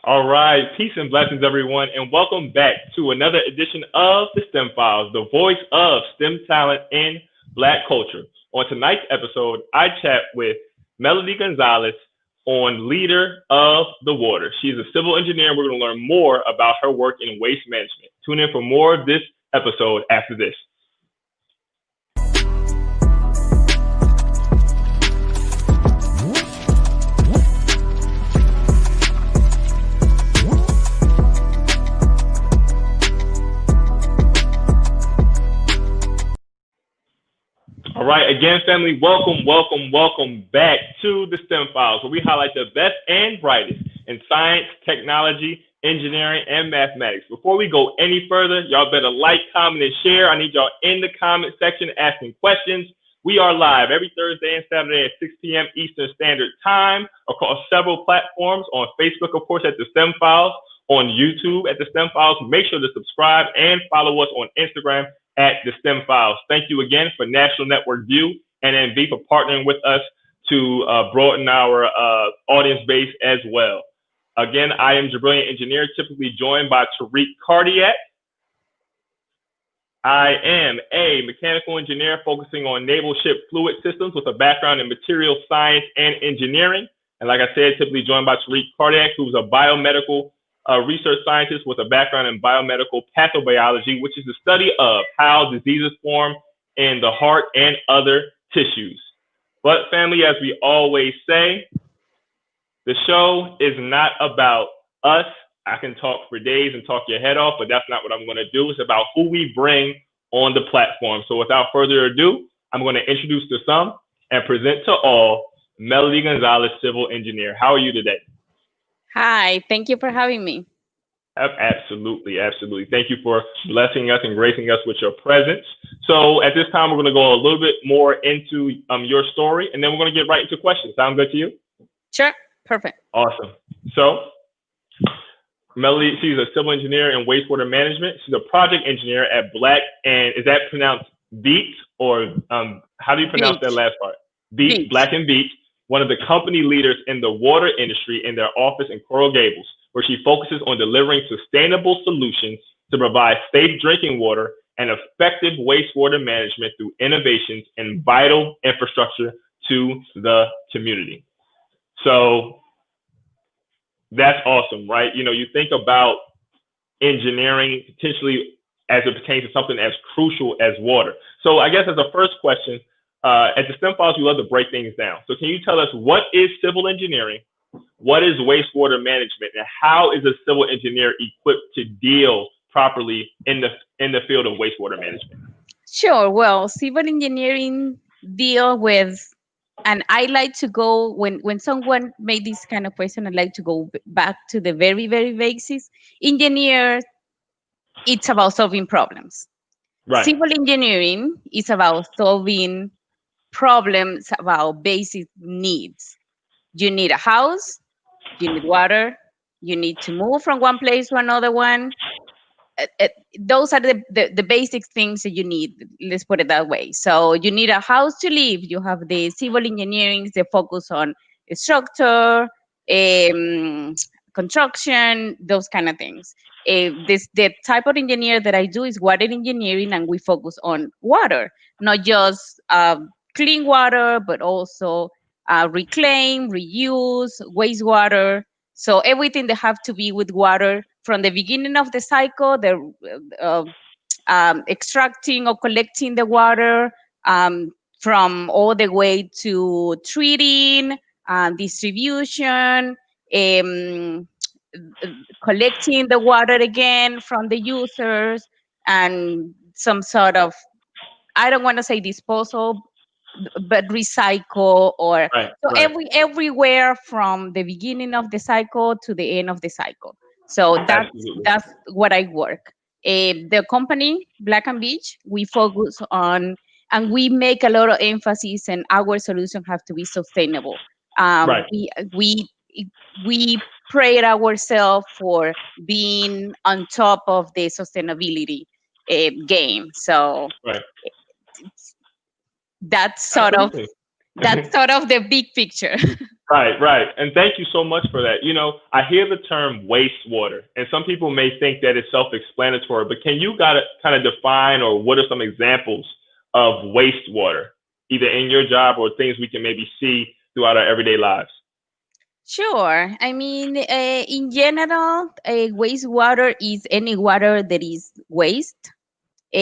All right, peace and blessings, everyone, and welcome back to another edition of the STEM Files, the voice of STEM talent in Black culture. On tonight's episode, I chat with Melody Gonzalez on Leader of the Water. She's a civil engineer, and we're going to learn more about her work in waste management. Tune in for more of this episode after this. All right, again, family, welcome back to the STEM Files, where we highlight the best and brightest in science, technology, engineering, and mathematics. Before we go any further, y'all better like, comment, and share. I need y'all in the comment section asking questions. We are live every Thursday and Saturday at 6 p.m. Eastern Standard Time across several platforms, on Facebook, of course, at the STEM Files, on YouTube at the STEM Files. Make sure to subscribe and follow us on Instagram at the STEM Files. Thank you again for National Network View and NV for partnering with us to broaden our audience base as well. Again, I am Jabrillion Engineer, typically joined by Tariq Cardiac. I am a mechanical engineer focusing on naval ship fluid systems with a background in material science and engineering. And like I said, typically joined by Tariq Cardiac, who's a biomedical research scientist with a background in biomedical pathobiology, which is the study of how diseases form in the heart and other tissues. But family, as we always say, the show is not about us. I can talk for days and talk your head off, but that's not what I'm going to do. It's about who we bring on the platform. So without further ado, I'm going to introduce to some and present to all Melody Gonzalez, civil engineer. How are you today? Hi, thank you for having me. Absolutely. Thank you for blessing us and gracing us with your presence. So at this time, we're going to go a little bit more into your story, and then we're going to get right into questions. Sound good to you? Sure, perfect. Awesome. So Melody, she's a civil engineer in wastewater management. She's a project engineer at Black, and is that pronounced Beach, or how do you pronounce that last part? Beach, Black and Beach. One of the company leaders in the water industry in their office in Coral Gables, where she focuses on delivering sustainable solutions to provide safe drinking water and effective wastewater management through innovations in vital infrastructure to the community. So that's awesome, right? You know, you think about engineering potentially as it pertains to something as crucial as water. So I guess as a first question, at the STEM Files, we love to break things down. So can you tell us, what is civil engineering? What is wastewater management? And how is a civil engineer equipped to deal properly in the field of wastewater management? Sure. Well, civil engineering deal with, and I like to go, when someone made this kind of question, I like to go back to the very, very basics. Engineer, it's about solving problems. Right. Civil engineering is about solving problems about basic needs. You need a house, you need water, you need to move from one place to another one. Those are the basic things that you need. Let's put it that way. So you need a house to live. You have the civil engineering, they focus on structure, construction, those kind of things. The type of engineer that I do is water engineering, and we focus on water, not just clean water, but also reclaim, reuse, wastewater. So everything that have to be with water from the beginning of the cycle, the extracting or collecting the water, from all the way to treating, distribution, collecting the water again from the users, and some sort of, I don't want to say disposal, but recycle, or so right. everywhere from the beginning of the cycle to the end of the cycle. So that's what I work. The company Black and Beach, we focus on, and we make a lot of emphasis, and our solution have to be sustainable. Right. We pride ourselves for being on top of the sustainability game. So Right. that's sort of the big picture. Right, right. And thank you so much for that. I hear the term wastewater, and some people may think that it's self explanatory, but can you gotta kind of define, or what are some examples of wastewater, either in your job or things we can maybe see throughout our everyday lives? Sure. I mean, in general, wastewater is any water that is waste.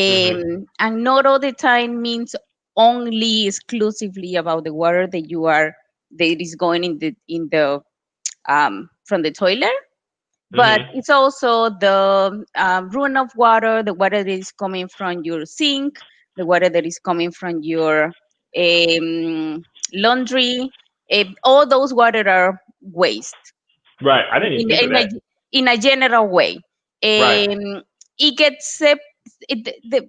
Hmm. And not all the time means only exclusively about the water that is going in the from the toilet, but Hmm. it's also the run of water, the water that is coming from your sink, the water that is coming from your laundry. All those water are waste Right. I didn't even in think of in a that. in a general way. Right. It gets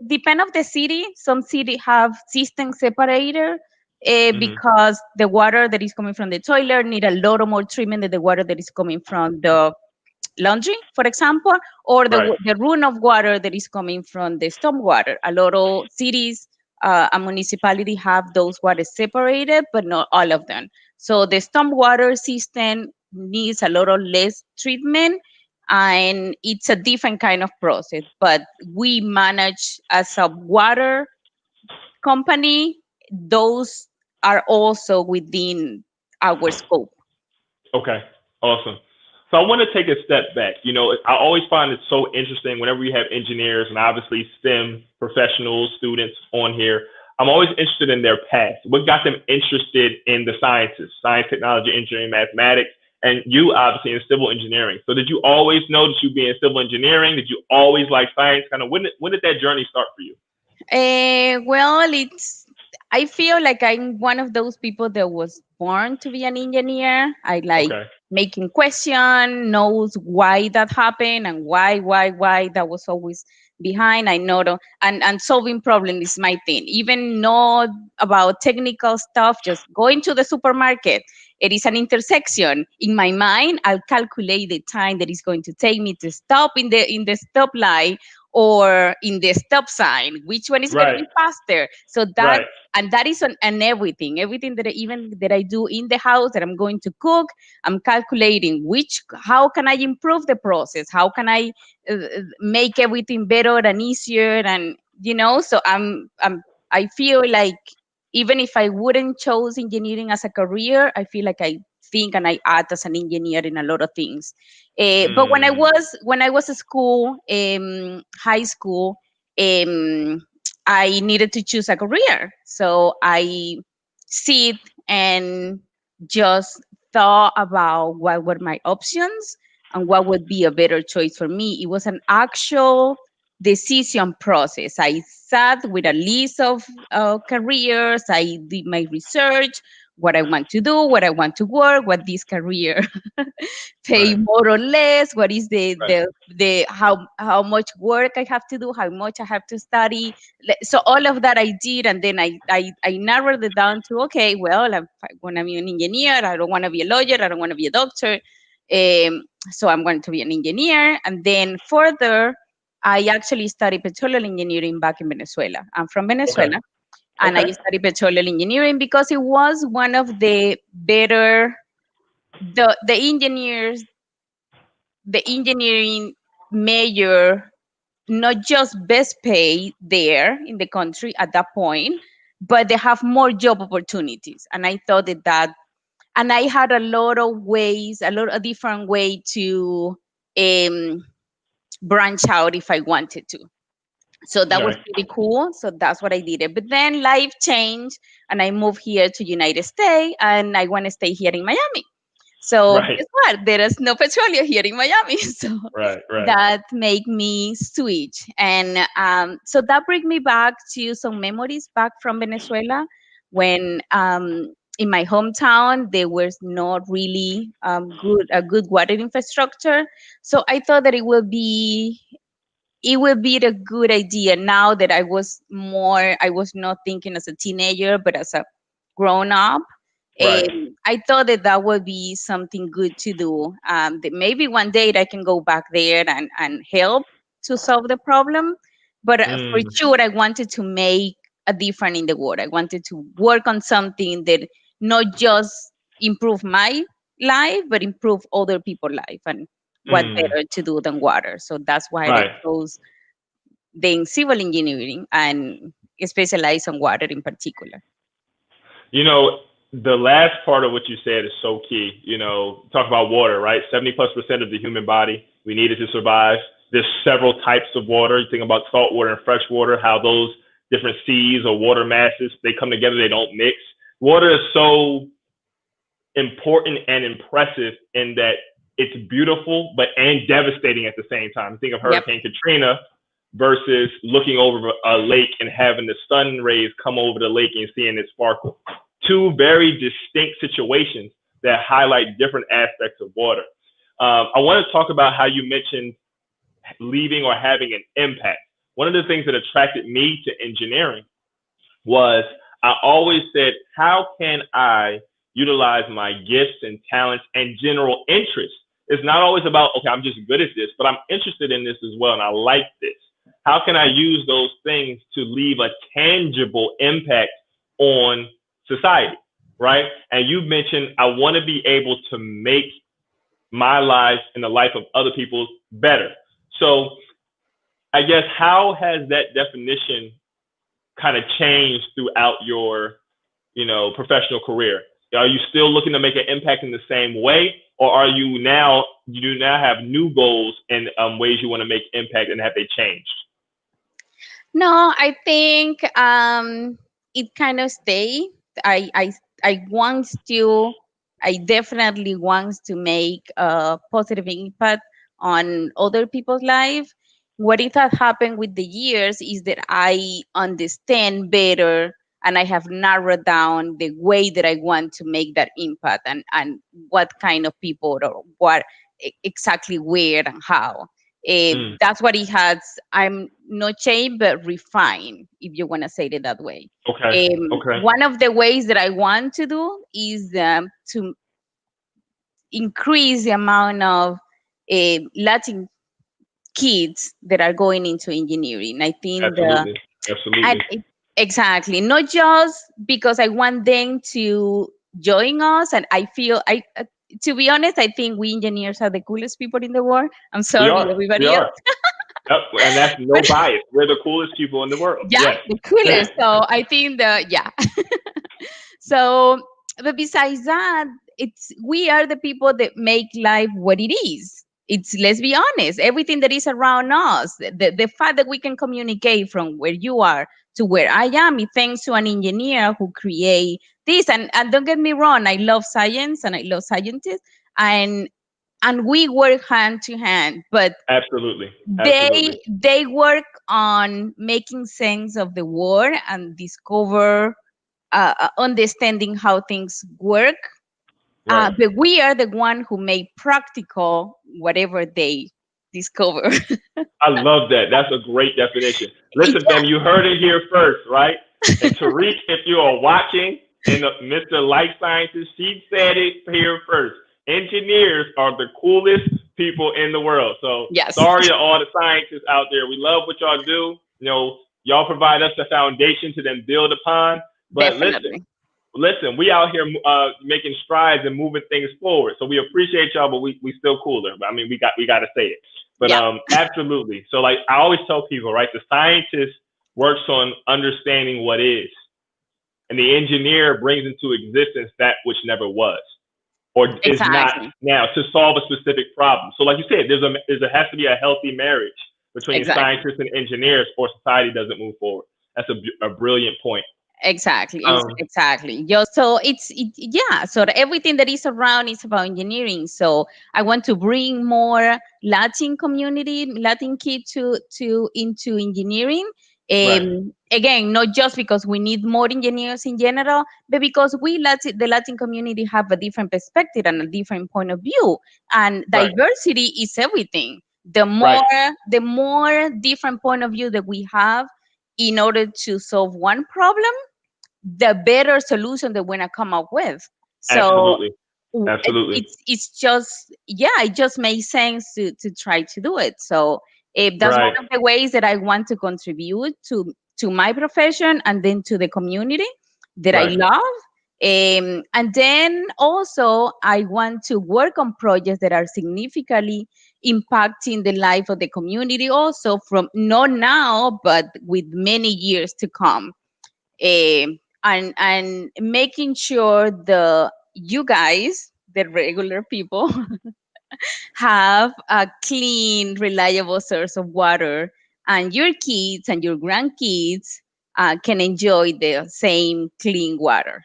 depend of the city. Some city have system separator, Hmm. because the water that is coming from the toilet need a lot of more treatment than the water that is coming from the laundry, for example, or Right. the run of water that is coming from the storm water. A lot of cities and municipality have those waters separated, but not all of them. So the storm water system needs a lot of less treatment, and it's a different kind of process. But we manage as a water company; those are also within our scope. Okay, awesome. So I want to take a step back. I always find it so interesting whenever we have engineers and obviously STEM professionals, students on here. I'm always interested in their past. What got them interested in the sciences, science, technology, engineering, mathematics, and you obviously in civil engineering. So did you always know that you'd be in civil engineering? Did you always like science? Kind of when did that journey start for you? Well, I feel like I'm one of those people that was born to be an engineer. I like Okay. making question, knows why that happened and why that was always behind. I know and solving problem is my thing. Even not about technical stuff, just going to the supermarket. It is an intersection. In my mind, I'll calculate the time that it's going to take me to stop in the stop line or in the stop sign, which one is going to Right. be faster. So that Right. and that is on everything that even that I do in the house that I'm going to cook. I'm calculating how can I improve the process, how can I make everything better and easier, and so I feel like even if I wouldn't chose engineering as a career, I feel like I think and I act as an engineer in a lot of things. But when I Mm, was when I was at school, high school, um, I needed to choose a career. So I sit and just thought about what were my options and what would be a better choice for me. It was an actual decision process. I sat with a list of careers. I did my research, what I want to do, what I want to work, what this career pay right. more or less, what is Right. the how much work I have to do, how much I have to study. So all of that I did, and then I narrowed it down to, okay, well, I want to be an engineer. I don't want to be a lawyer. I don't want to be a doctor. So I'm going to be an engineer, and then further, I actually studied petroleum engineering back in Venezuela. I'm from Okay. Venezuela, and I Okay. studied petroleum engineering because it was one of the better the engineers the engineering major, not just best pay there in the country at that point, but they have more job opportunities. And I thought and I had a lot of ways, a lot of different way to um, branch out if I wanted to. So that was Right. pretty cool. So that's what I did. But then life changed, and I moved here to United States, and I want to stay here in Miami. So Right. guess what? There is no petroleum here in Miami. So Right. Right. that made me switch. And so that brings me back to some memories back from Venezuela when in my hometown there was not really a good water infrastructure. So I thought that it would be a good idea now that I was not thinking as a teenager, but as a grown up. Right. I thought that that would be something good to do. That maybe one day I can go back there and help to solve the problem. But for Mm, sure, I wanted to make a difference in the world. I wanted to work on something that not just improve my life, but improve other people's life. And what Mm, better to do than water? So that's why I right. chose being civil engineering and specialize on water in particular. You know, the last part of what you said is so key. You know, talk about water, right? 70+% of the human body, we need it to survive. There's several types of water. You think about salt water and fresh water, how those different seas or water masses, they come together, they don't mix. Water is so important and impressive in that it's beautiful but and devastating at the same time. Think of Yep. Hurricane Katrina versus looking over a lake and having the sun rays come over the lake and seeing it sparkle. Two very distinct situations that highlight different aspects of water. I want to talk about how you mentioned leaving or having an impact. One of the things that attracted me to engineering was I always said, how can I utilize my gifts and talents and general interests? It's not always about, okay, I'm just good at this, but I'm interested in this as well, and I like this. How can I use those things to leave a tangible impact on society, right? And you mentioned I want to be able to make my life and the life of other people better. So I guess how has that definition kind of changed throughout your, professional career? Are you still looking to make an impact in the same way, or are you do now have new goals and ways you want to make impact, and have they changed? No, I think it kind of stay. I I I want to. I definitely want to make a positive impact on other people's life. What it has happened with the years is that I understand better and I have narrowed down the way that I want to make that impact, and what kind of people or what exactly where and how. Mm, That's what he has. I'm not changed, but refined, if you want to say it that way. okay. Okay. One of the ways that I want to do is to increase the amount of Latin kids that are going into engineering. I think Absolutely. I, Absolutely. exactly, not just because I want them to join us, and I feel to be honest, I think we engineers are the coolest people in the world. I'm We sorry, are. We everybody else. are. Yep. And that's no But bias. We're the coolest people in the world. yeah, Yes. the coolest. So I think yeah. So, but besides that, it's we are the people that make life what it is. It's, let's be honest, everything that is around us, the fact that we can communicate from where you are to where I am, is thanks to an engineer who create this. And don't get me wrong, I love science and I love scientists, and we work hand to hand, but Absolutely. Absolutely. they work on making sense of the world and discover understanding how things work. Right. But we are the one who make practical whatever they discover. I love that. That's a great definition. Listen, Yeah, fam, you heard it here first, right? And Tariq, if you are watching, and Mr. Life Sciences, she said it here first. Engineers are the coolest people in the world. So yes, sorry to all the scientists out there. We love what y'all do. Y'all provide us the foundation to then build upon. But definitely. listen, we out here making strides and moving things forward. So we appreciate y'all, but we still cooler. I mean, we got to say it. But Yeah, absolutely. So like I always tell people, right? The scientist works on understanding what is, and the engineer brings into existence that which never was or is not exactly, now to solve a specific problem. So like you said, there has to be a healthy marriage between exactly. scientists and engineers, or society doesn't move forward. That's a brilliant point. Exactly, Um, exactly. So yeah. So everything that is around is about engineering. So I want to bring more Latin community, Latin kids to into engineering. right, Again, not just because we need more engineers in general, but because the Latin community, have a different perspective and a different point of view. And right, diversity is everything. The right. more different point of view that we have in order to solve one problem, the better solution that we're gonna come up with. So Absolutely, absolutely. it's just, yeah, it just makes sense to try to do it. So if that's one Right. of the ways that I want to contribute to my profession and then to the community that I Right. love. And then also, I want to work on projects that are significantly impacting the life of the community, also from not now, but with many years to come. And making sure the you guys, the regular people, have a clean, reliable source of water, and your kids and your grandkids can enjoy the same clean water.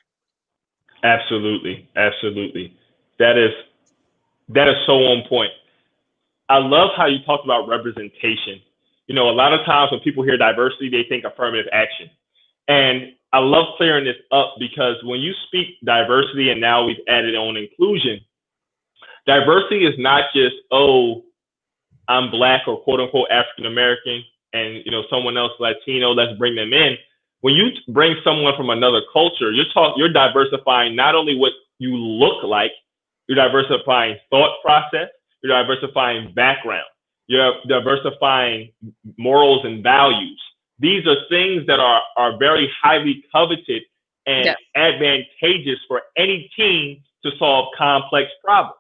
Absolutely, absolutely. That is so on point. I love how you talked about representation. You know, a lot of times when people hear diversity, they think affirmative action. And I love clearing this up because when you speak diversity and now we've added on inclusion, diversity is not just, oh, I'm black or quote unquote African American and you know someone else Latino, let's bring them in. When you bring someone from another culture, you're diversifying not only what you look like, you're diversifying thought process, you're diversifying background, you're diversifying morals and values. These are things that are very highly coveted and Yeah, advantageous for any team to solve complex problems.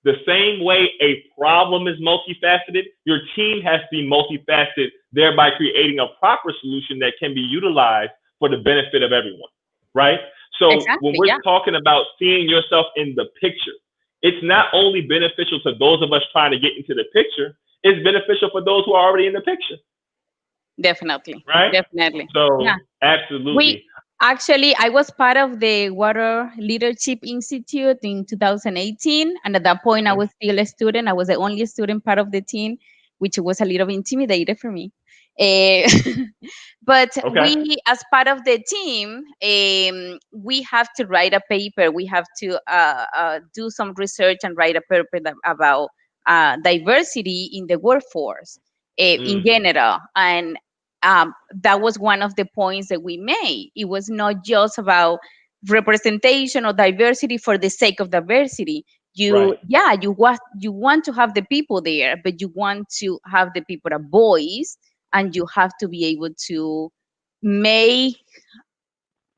The same way a problem is multifaceted, your team has to be multifaceted, thereby creating a proper solution that can be utilized for the benefit of everyone, right? So when exactly. we're Yeah, talking about seeing yourself in the picture, it's not only beneficial to those of us trying to get into the picture, it's beneficial for those who are already in the picture, definitely. right? Definitely. Yeah. So We absolutely. actually, I was part of the Water Leadership Institute in 2018, and at that point, I Okay. was still a student. I was the only student part of the team, which was a little intimidated for me. Eh, but Okay. we, as part of the team, we have to write a paper. We have to do some research and write a paper about diversity in the workforce in Mm, general. And that was one of the points that we made. It was not just about representation or diversity for the sake of diversity. right. You want to have the people there, but you want to have the people a voice, and you have to be able to make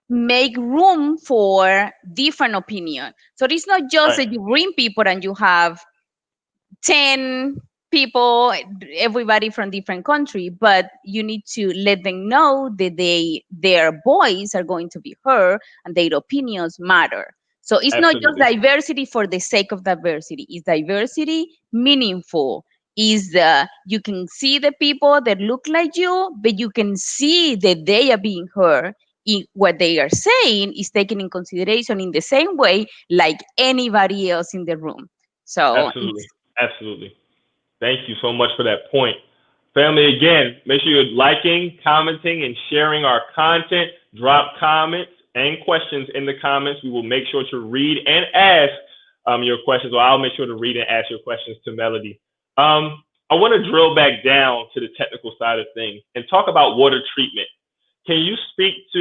make room for different opinion. So it's not just Right. that you bring people and you have 10 people, everybody from different country, but you need to let them know that their voice are going to be heard and their opinions matter. So it's not just Absolutely. diversity for the sake of diversity. It's diversity meaningful. Is you can see the people that look like you, but you can see that they are being heard. What they are saying is taken in consideration in the same way like anybody else in the room. So Absolutely. Absolutely. Thank you so much for that point. Family, again, make sure you're liking, commenting, and sharing our content. Drop comments and questions in the comments. We will make sure to read and ask your questions, or I'll make sure to read and ask your questions to Melody. I want to drill back down to the technical side of things and talk about water treatment. Can you speak to,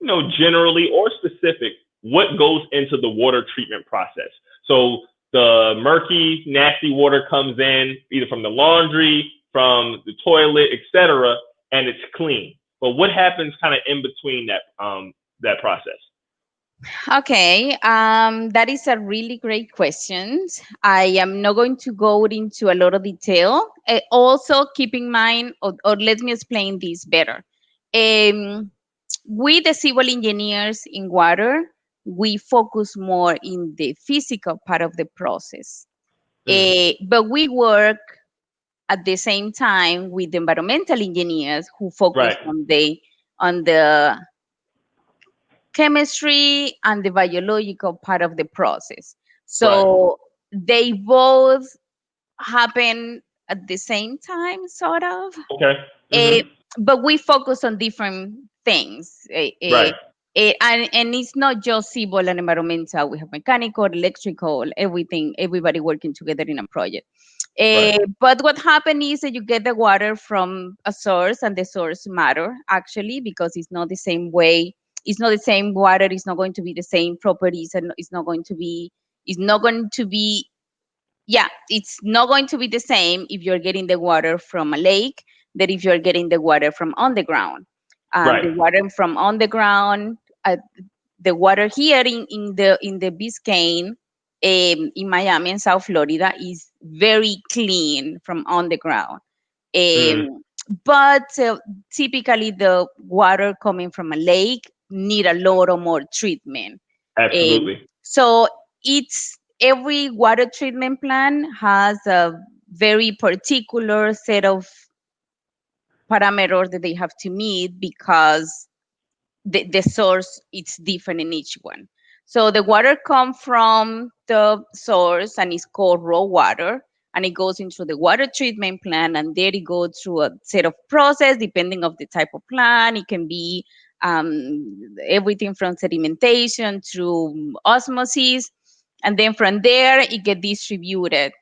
you know, generally or specific, what goes into the water treatment process? So the murky, nasty water comes in either from the laundry, from the toilet, etc., and it's clean. But what happens kind of in between that process? Okay, that is a really great question. I am not going to go into a lot of detail. Also, keep in mind, or let me explain this better. Um, we, the civil engineers in water, we focus more in the physical part of the process. Mm, But we work at the same time with environmental engineers who focus right, on the chemistry and the biological part of the process. right. So they both happen at the same time, sort of. Okay. Eh, Mm-hmm. but we focus on different things. Right, And it's not just civil and environmental. We have mechanical, electrical, everything, everybody working together in a project. right. But what happened is that you get the water from a source, and the source matter actually because it's not the same way. It's not the same water. It's not going to be the same properties, and it's not going to be. It's not going to be. Yeah, it's not going to be the same if you're getting the water from a lake than if you're getting the water from underground. Right. The water from underground. the water here in the Biscayne, in Miami and South Florida, is very clean from on the ground. Mm, But typically the water coming from a lake need a lot of more treatment. Um, absolutely. so it's every water treatment plant has a very particular set of parameters that they have to meet because the source it's different in each one. So the water comes from the source and it's called raw water, and it goes into the water treatment plant, and there it goes through a set of process depending of the type of plant. It can be everything from sedimentation through osmosis, and then from there it get distributed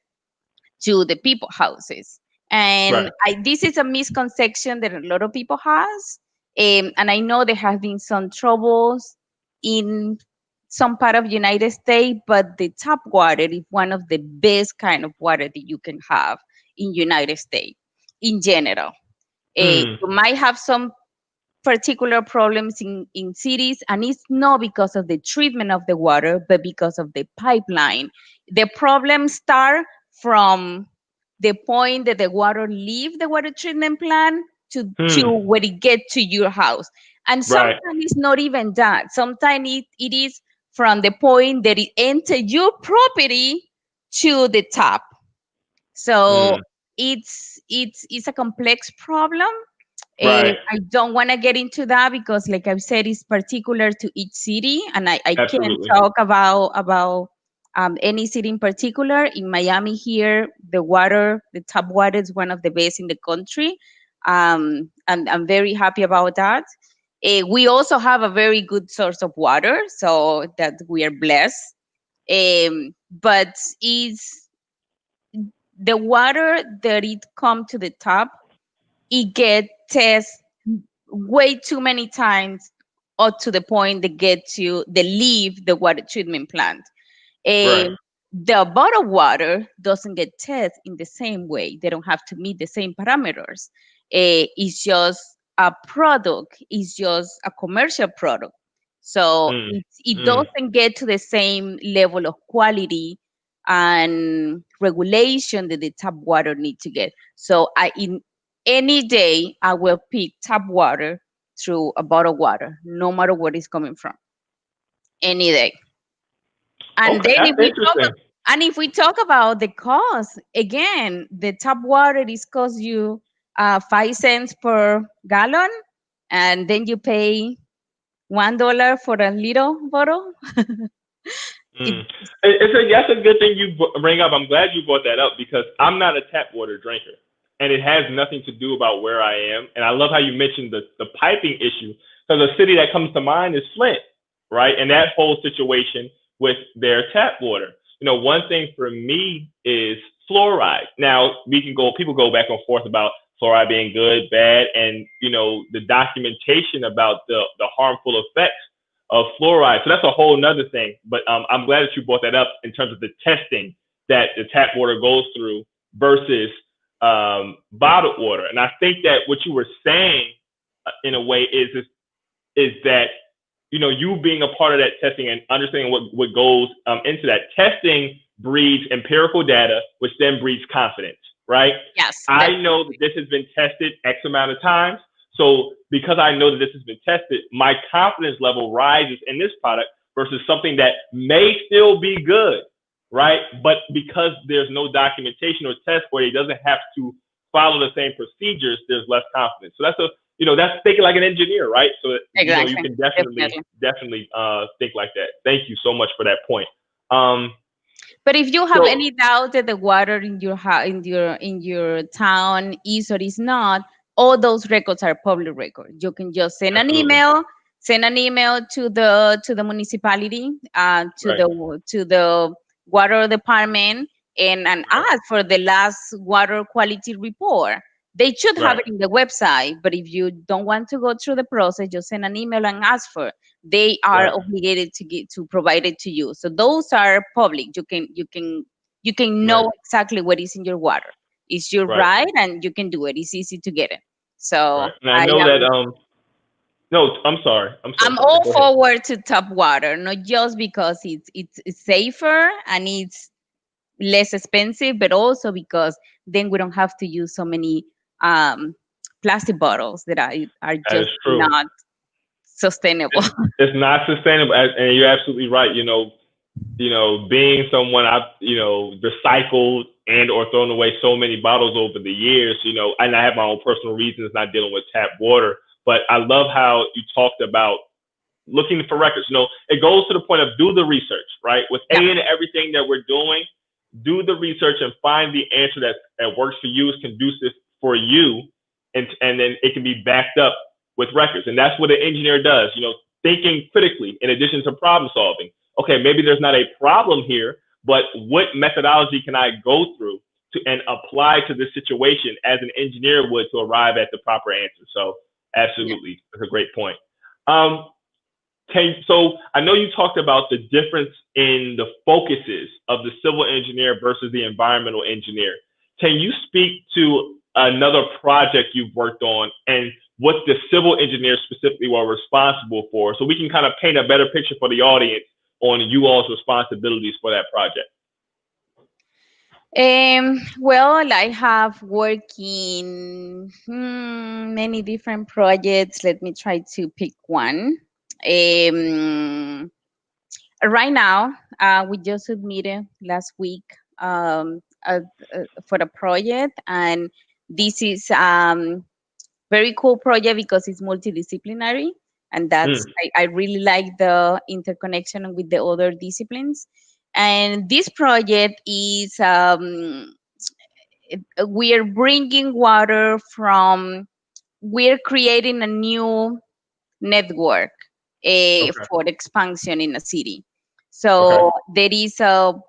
to the people houses. And Right. this is a misconception that a lot of people has. And I know there have been some troubles in some part of United States, but the tap water is one of the best kind of water that you can have in United States in general. Mm, You might have some particular problems in cities, and it's not because of the treatment of the water but because of the pipeline. The problems start from the point that the water leave the water treatment plant to mm, where it get to your house. And right. sometimes it's not even that. Sometimes it is from the point that it enter your property to the top. So Mm, it's a complex problem. right. I don't want to get into that because, like I've said, it's particular to each city, and I can't Absolutely. talk about any city in particular. In Miami, here, the tap water is one of the best in the country, and I'm very happy about that. We also have a very good source of water, so that we are blessed. But is the water that it come to the top, it get tested way too many times, or to the point they get to they leave the water treatment plant. Right. And the bottled water doesn't get tested in the same way. They don't have to meet the same parameters. It's just a product. It's just a commercial product. So Mm, it mm. doesn't get to the same level of quality and regulation that the tap water need to get. So in any day I will pick tap water through a bottled water, no matter where it's coming from. Any day. And Okay, then that's interesting. if we talk about the cost, again, the tap water is cost you 5 cents per gallon, and then you pay $1 for a little bottle. It, Mm. That's a good thing you bring up. I'm glad you brought that up because I'm not a tap water drinker, and it has nothing to do about where I am. And I love how you mentioned the piping issue because a city that comes to mind is Flint, right? And that whole situation with their tap water. You know, one thing for me is fluoride. Now we can go, people go back and forth about fluoride being good, bad, and you know the documentation about the harmful effects of fluoride. So that's a whole nother thing. But I'm glad that you brought that up in terms of the testing that the tap water goes through versus bottled water. And I think that what you were saying in a way is that you know you being a part of that testing and understanding what goes into that testing breeds empirical data, which then breeds confidence, right? yes, I know that definitely. this has been tested X amount of times. So because I know that this has been tested, my confidence level rises in this product versus something that may still be good, right? But because there's no documentation or test for it, it doesn't have to follow the same procedures, there's less confidence. So that's a you know that's thinking like an engineer, right? So you know you Exactly. can definitely Definitely. definitely think like that. Thank you so much for that point. Um, But if you have so any doubt that the water in your in your town is or is not, all those records are public records. You can just absolutely send an email to the municipality, right, to the water department, and right, ask for the last water quality report. They should have right, it in the website, but if you don't want to go through the process, just send an email and ask for it. They are right, obligated to provide it to you. So those are public. You can right, know exactly what is in your water. It's your right, right, and you can do it. It's easy to get it. So right. And I I know that am. No, I'm sorry. I'm so I'm sorry. all Go ahead. forward to tap water, not just because it's safer and it's less expensive, but also because then we don't have to use so many um, plastic bottles that are That is just true. not sustainable. It's not sustainable, and you're absolutely right. Being someone I've recycled and or thrown away so many bottles over the years. And I have my own personal reasons not dealing with tap water. But I love how you talked about looking for records. It goes to the point of do the research, right? With A Yeah, and everything that we're doing, do the research and find the answer that works for you, is conducive for you, and then it can be backed up with records. And that's what an engineer does, thinking critically in addition to problem solving. Okay, maybe there's not a problem here, but what methodology can I go through and apply to this situation as an engineer would to arrive at the proper answer? So yeah, absolutely, that's a great point. Um, so I know you talked about the difference in the focuses of the civil engineer versus the environmental engineer. Can you speak to another project you've worked on and what the civil engineers specifically were responsible for, so we can kind of paint a better picture for the audience on you all's responsibilities for that project? well, I have worked in many different projects. Let me try to pick one. Um, right now, we just submitted last week for a project, and this is very cool project because it's multidisciplinary, and that's Mm, I really like the interconnection with the other disciplines. And this project is we are bringing water from we're creating a new network okay. for expansion in a city. Okay. So there is the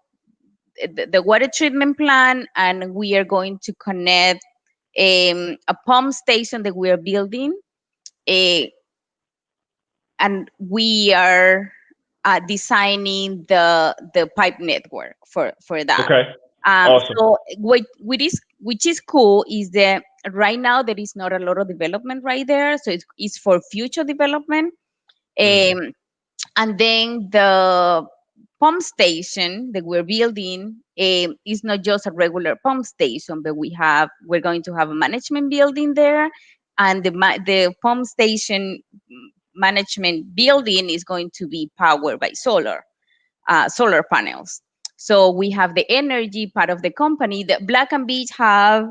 water treatment plant, and we are going to connect a pump station that we are building, uh, and we are designing the pipe network for that. Okay. Awesome. So which is cool is that right now there is not a lot of development right there, so it's for future development. Mm, Um, and then the pump station that we're building is not just a regular pump station, but we're going to have a management building there, and the pump station management building is going to be powered by solar panels. So we have the energy part of the company. The Black and Beach have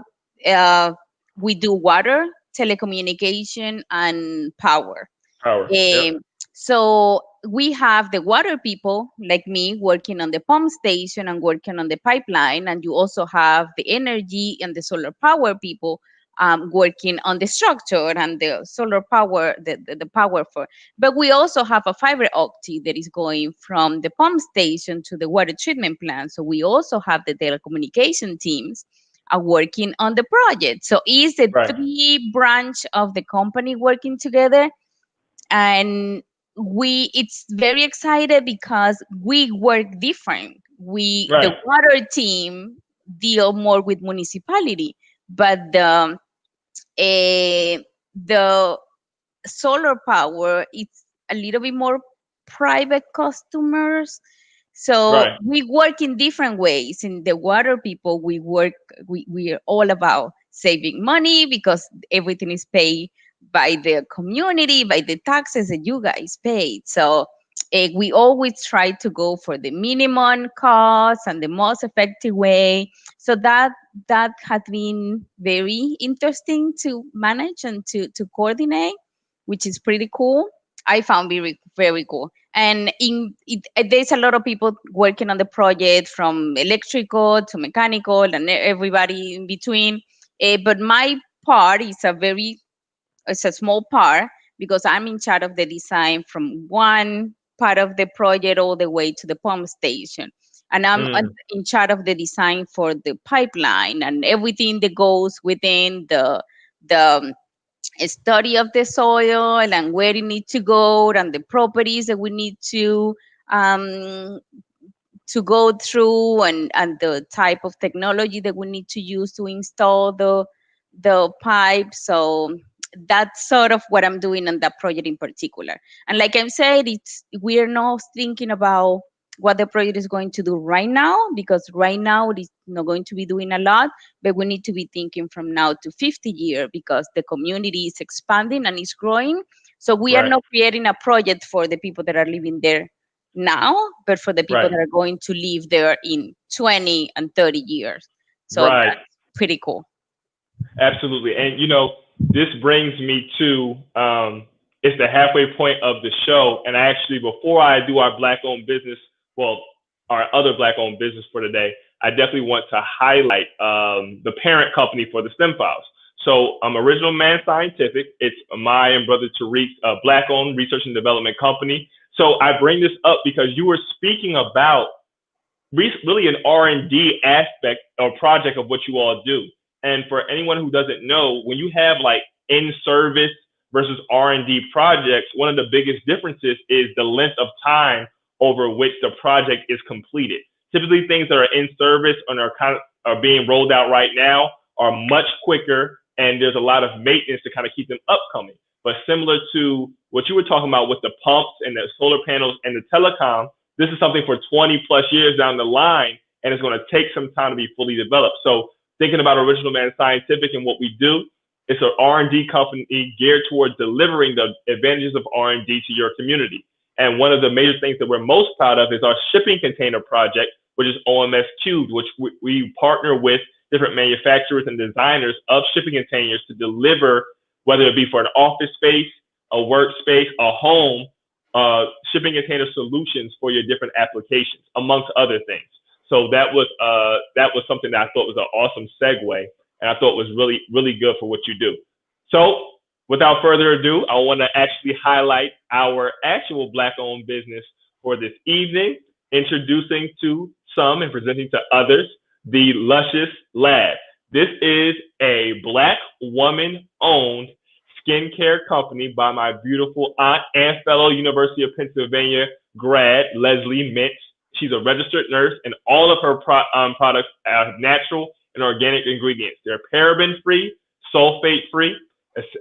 uh, we do water, telecommunication, and power. power. Yep. um, so we have the water people like me working on the pump station and working on the pipeline, and you also have the energy and the solar power people working on the structure and the solar power, the power for. But we also have a fiber optic that is going from the pump station to the water treatment plant. So we also have the telecommunication teams are working on the project. So it's the Right. three branch of the company working together, and we it's very excited because we work different. We Right. the water team deal more with municipality, but the solar power it's a little bit more private customers. So Right. we work in different ways. In the water people, we are all about saving money because everything is paid by the community, by the taxes that you guys paid. So we always try to go for the minimum cost and the most effective way. So that has been very interesting to manage and to coordinate, which is pretty cool. I found very very cool. And there's a lot of people working on the project, from electrical to mechanical and everybody in between. But my part is it's a small part because I'm in charge of the design from one part of the project all the way to the pump station. And I'm Mm, in charge of the design for the pipeline and everything that goes within the study of the soil and where it needs to go and the properties that we need um, to go through, and the type of technology that we need to use to install the pipe. So that's sort of what I'm doing on that project in particular. And like I said, it's we're not thinking about what the project is going to do right now, because right now it is not going to be doing a lot, but we need to be thinking from now to 50 years, because the community is expanding and is growing. So we are Right. not creating a project for the people that are living there now, but for the people Right. that are going to live there in 20 and 30 years. So Right. that's pretty cool. Absolutely. And this brings me to it's the halfway point of the show. And actually, before I do our black owned business, well, our other black owned business for today, I definitely want to highlight the parent company for the STEM files. So Original Man Scientific. It's my and brother Tariq's black owned research and development company. So I bring this up because you were speaking about really an R&D aspect or project of what you all do. And for anyone who doesn't know, when you have like in-service versus R&D projects, one of the biggest differences is the length of time over which the project is completed. Typically, things that are in service and are being rolled out right now are much quicker, and there's a lot of maintenance to kind of keep them upcoming. But similar to what you were talking about with the pumps and the solar panels and the telecom, this is something for 20 plus years down the line, and it's going to take some time to be fully developed. So thinking about Original Man Scientific and what we do, it's an R&D company geared towards delivering the advantages of R&D to your community. And one of the major things that we're most proud of is our shipping container project, which is OMS Cubed, which we partner with different manufacturers and designers of shipping containers to deliver, whether it be for an office space, a workspace, a home, shipping container solutions for your different applications, amongst other things. So that was something that I thought was an awesome segue, and I thought was really, really good for what you do. So without further ado, I want to actually highlight our actual black-owned business for this evening, introducing to some and presenting to others the Luscious Lab. This is a black woman-owned skincare company by my beautiful aunt and fellow University of Pennsylvania grad, Leslie Mintz. She's a registered nurse, and all of her products have natural and organic ingredients. They're paraben-free, sulfate-free,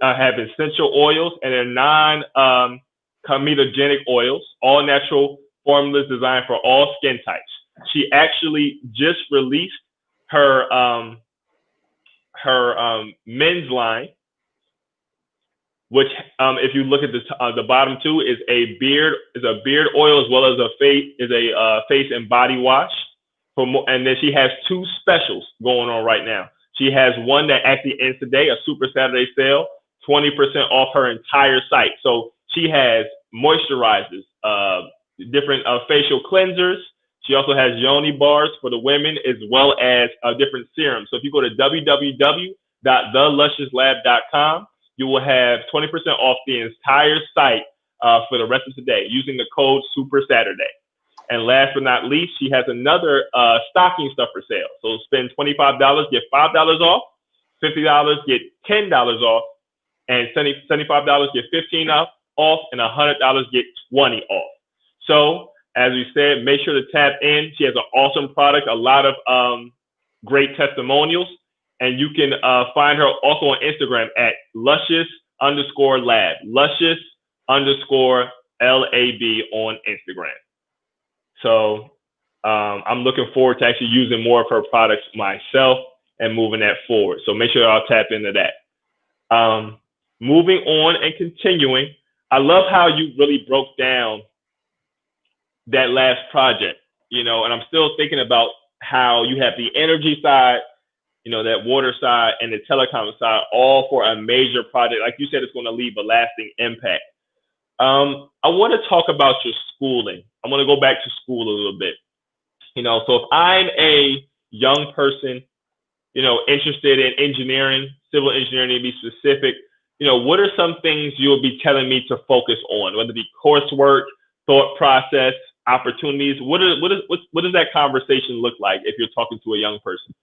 have essential oils, and they're non-comedogenic oils, all natural formulas designed for all skin types. She actually just released her men's line, which if you look at the bottom two is a beard oil, as well as a face and body wash. And then she has two specials going on right now. She has one that actually ends today, a Super Saturday sale, 20% off her entire site. So she has moisturizers, different facial cleansers. She also has yoni bars for the women, as well as different serums. So if you go to www.thelusciouslab.com, you will have 20% off the entire site for the rest of today using the code Super Saturday. And last but not least, she has another stocking stuffer sale. So spend $25, get $5 off, $50, get $10 off, and $75, get $15 off, and $100, get $20 off. So as we said, make sure to tap in. She has an awesome product, a lot of great testimonials. And you can find her also on Instagram at luscious_lab, luscious_LAB on Instagram. So I'm looking forward to actually using more of her products myself and moving that forward. So make sure I'll tap into that. Moving on and continuing, I love how you really broke down that last project, and I'm still thinking about how you have the energy side, that water side and the telecom side, all for a major project. Like you said, it's going to leave a lasting impact. I want to talk about your schooling. I want to go back to school a little bit. So if I'm a young person, interested in engineering, civil engineering to be specific, what are some things you'll be telling me to focus on, whether it be coursework, thought process, opportunities? What does that conversation look like if you're talking to a young person?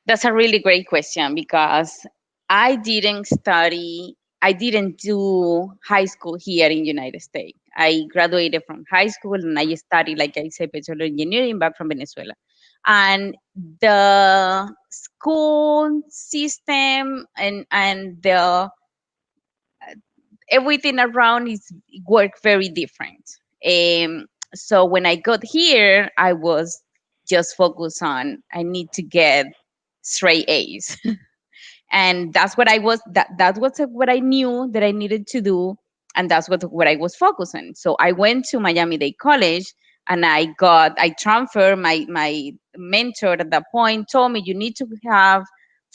That's a really great question, because I didn't do high school here in United States. I graduated from high school and I studied, like I said, petroleum engineering back from Venezuela. And the school system and the everything around is work very different. So when I got here, I was just focused on I need to get straight A's. And that's what I was that was what I knew that I needed to do, and that's what I was focusing. So I went to Miami-Dade College, and I transferred. My mentor at that point told me you need to have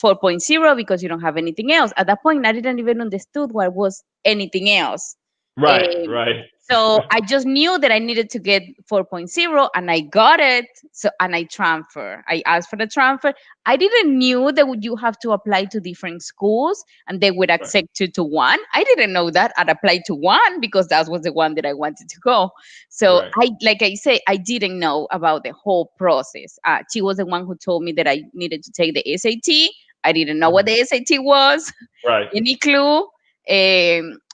4.0 because you don't have anything else. At that point I didn't even understood what was anything else. Right, Um, right, so I just knew that I needed to get 4.0, and I got it. So and I transfer. I asked for the transfer. I didn't knew that you have to apply to different schools and they would right, accept you to one. I didn't know that. I'd apply to one because that was the one that I wanted to go. So right. like I say, I didn't know about the whole process. She was the one who told me that I needed to take the SAT. I didn't know what Mhm. the SAT was. Right, Any clue?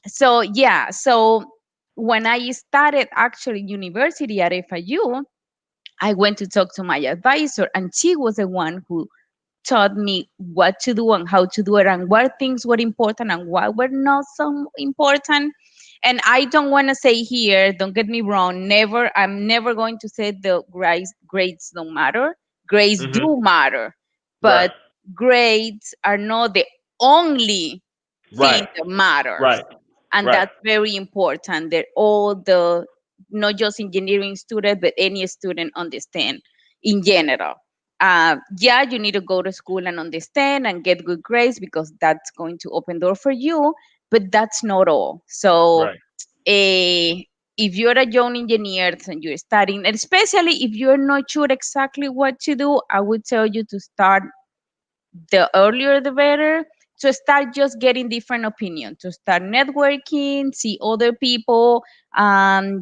So yeah, so when I started actually university at FIU, I went to talk to my advisor, and she was the one who taught me what to do and how to do it, and what things were important and what were not so important. And I don't want to say here, don't get me wrong, never, I'm never going to say the grades don't matter. Grades hmm, do matter, right, but grades are not the only thing right, that matters. right, And right, that's very important that all the, not just engineering student, but any student understand in general. Yeah, you need to go to school and understand and get good grades because that's going to open door for you, but that's not all. So right, if you're a young engineer and you're studying, and especially if you're not sure exactly what to do, I would tell you to start the earlier the better, to start just getting different opinions, to start networking, see other people,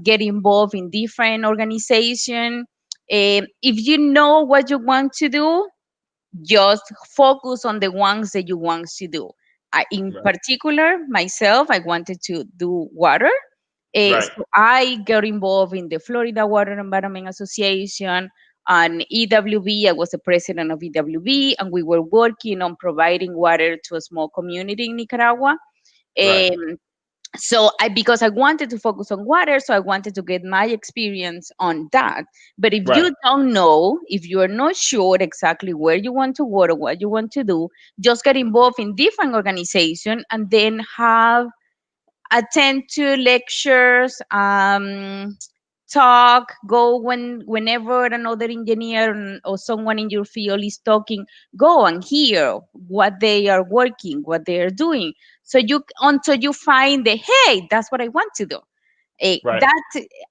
get involved in different organization. If you know what you want to do, just focus on the ones that you want to do. In right, particular, myself, I wanted to do water. right, So I got involved in the Florida Water Environment Association and EWB. I was the president of EWB, and we were working on providing water to a small community in Nicaragua. right, Um, so because I wanted to focus on water, so I wanted to get my experience on that. But if right, you don't know, if you are not sure exactly where you want to work or what you want to do, just get involved in different organizations and then have attend to lectures, talk, go whenever another engineer or someone in your field is talking, go and hear what they are working, what they are doing. So you until you find the hey, that's what I want to do. right. That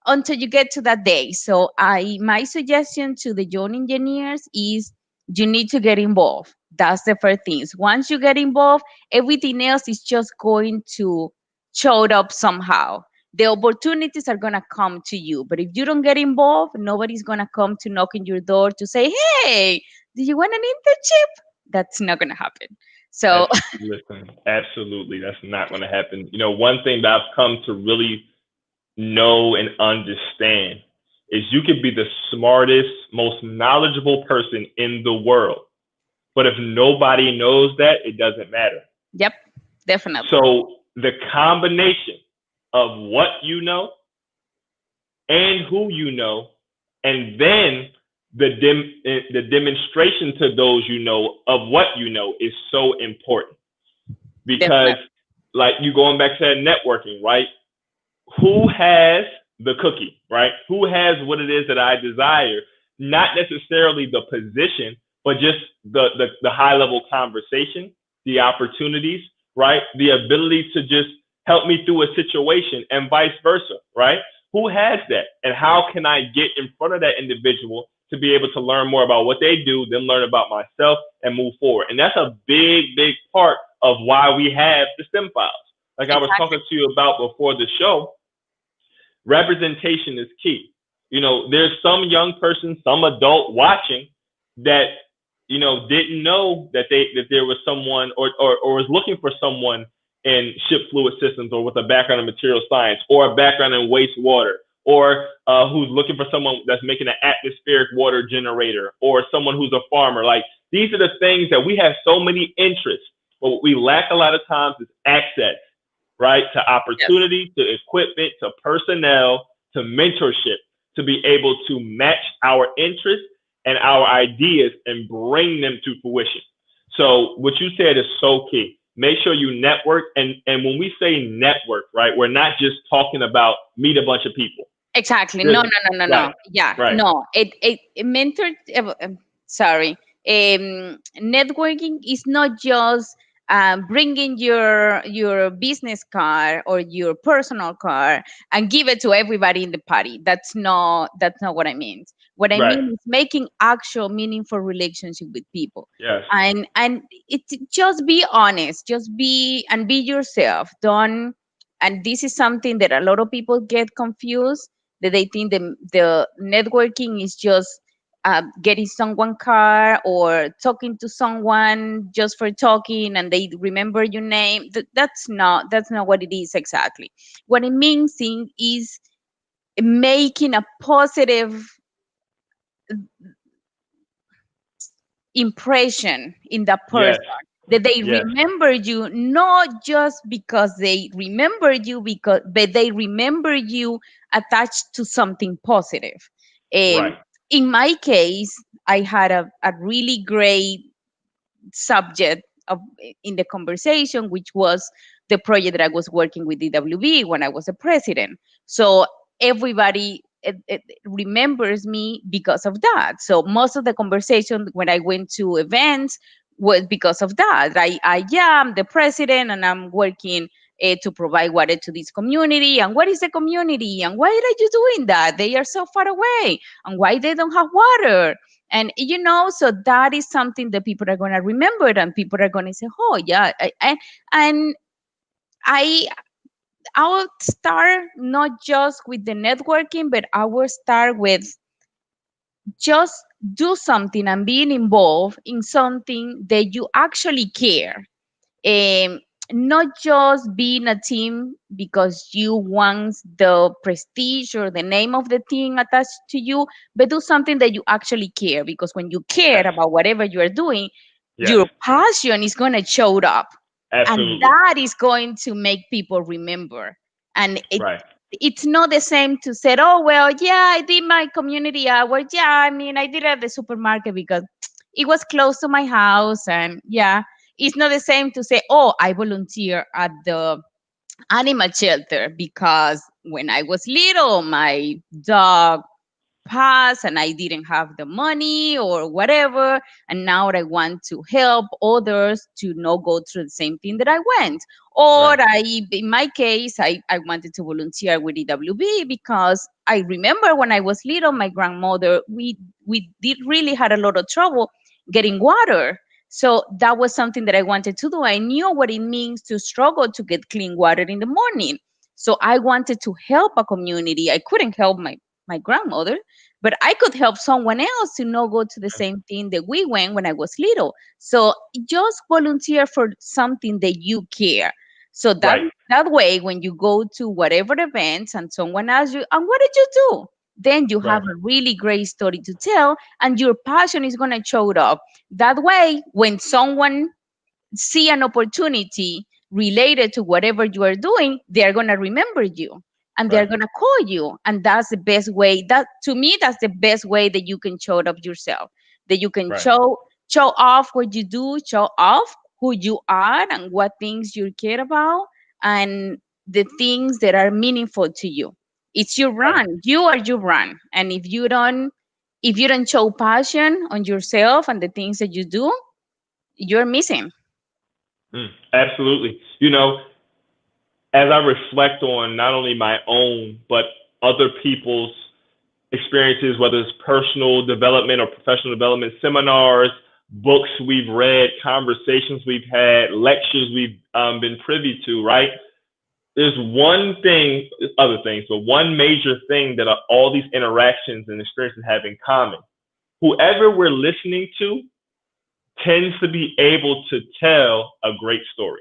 until you get to that day. So my suggestion to the young engineers is you need to get involved. That's the first things. Once you get involved, everything else is just going to show up somehow. The opportunities are gonna come to you. But if you don't get involved, nobody's gonna come to knock on your door to say, hey, do you want an internship? That's not gonna happen. So Listen, absolutely, that's not going to happen. One thing that I've come to really know and understand is you could be the smartest, most knowledgeable person in the world, but if nobody knows that, it doesn't matter. yep, definitely. So the combination of what you know and who you know, and then the demonstration to those you know of what you know is so important because, Definitely. like, you going back to that networking, right? Who has the cookie, right? Who has what it is that I desire? Not necessarily the position, but just the high level conversation, the opportunities, right? The ability to just help me through a situation and vice versa, right? Who has that? And how can I get in front of that individual to be able to learn more about what they do, then learn about myself and move forward? And that's a big, big part of why we have the STEM files. Like I was Exactly. talking to you about before the show, representation is key. There's some young person, some adult watching that, didn't know that there was someone or was looking for someone in ship fluid systems or with a background in material science or a background in wastewater or who's looking for someone that's making an atmospheric water generator or someone who's a farmer. Like, these are the things that we have so many interests, but what we lack a lot of times is access, right? To Yes. opportunity, to equipment, to personnel, to mentorship, to be able to match our interests and our ideas and bring them to fruition. So what you said is so key. Make sure you network. And when we say network, right, we're not just talking about meet a bunch of people. Exactly. There's, No, no, no, no, right, no. Yeah, right, no. It mentor. Sorry. Networking is not just bringing your business card or your personal card and give it to everybody in the party. That's not what I mean. What I right. mean is making actual meaningful relationship with people. Yes, And it just be honest, just be yourself. Don't. And this is something that a lot of people get confused, that they think the networking is just getting someone car or talking to someone just for talking and they remember your name. That's not what it is exactly. What it means is making a positive impression in the person, yes, that they yes, remember you, not just because they remember you, but they remember you attached to something positive. um, right. in my case, I had a really great subject of, in the conversation, which was the project that I was working with DWB when I was a president. So everybody it remembers me because of that. So most of the conversation when I went to events was because of that. Yeah, I'm the president and I'm working to provide water to this community. And what is the community? And why are you doing that? They are so far away. And why they don't have water? And so that is something that people are going to remember, and people are going to say, oh yeah. And I will start not just with the networking, but I will start with just do something and being involved in something that you actually care. um, Not just being a team because you want the prestige or the name of the team attached to you, but do something that you actually care. Because when you care Yes, about whatever you are doing, yes, your passion is going to show up, and absolutely. that is going to make people remember. And Right, it's not the same to say, oh well, yeah, I did my community hour. Yeah, I mean, I did it at the supermarket because it was close to my house. And yeah, it's not the same to say, oh, I volunteer at the animal shelter because when I was little, my dog passed and I didn't have the money or whatever. And now I want to help others to not go through the same thing that I went. Or right, in my case, I wanted to volunteer with EWB because I remember when I was little, my grandmother, we did really had a lot of trouble getting water. So that was something that I wanted to do. I knew what it means to struggle to get clean water in the morning. So I wanted to help a community. I couldn't help my grandmother, but I could help someone else to not go to the same thing that we went when I was little. So just volunteer for something that you care. So that right, that way, when you go to whatever events and someone asks you, "And what did you do?" Then you have right, a really great story to tell, and your passion is gonna show up. That way, when someone see an opportunity related to whatever you are doing, they're going to remember you and they're right, going to call you. And that's the best way. That to me, that's the best way that you can show up yourself. That you can right, show off what you do, show off who you are and what things you care about and the things that are meaningful to you. It's your right. run. You are your run. And if you don't show passion on yourself and the things that you do, you're missing. Absolutely. As I reflect on not only my own, but other people's experiences, whether it's personal development or professional development, seminars, books we've read, conversations we've had, lectures we've been privy to, right? There's one thing, other things, but one major thing that all these interactions and experiences have in common. Whoever we're listening to tends to be able to tell a great story.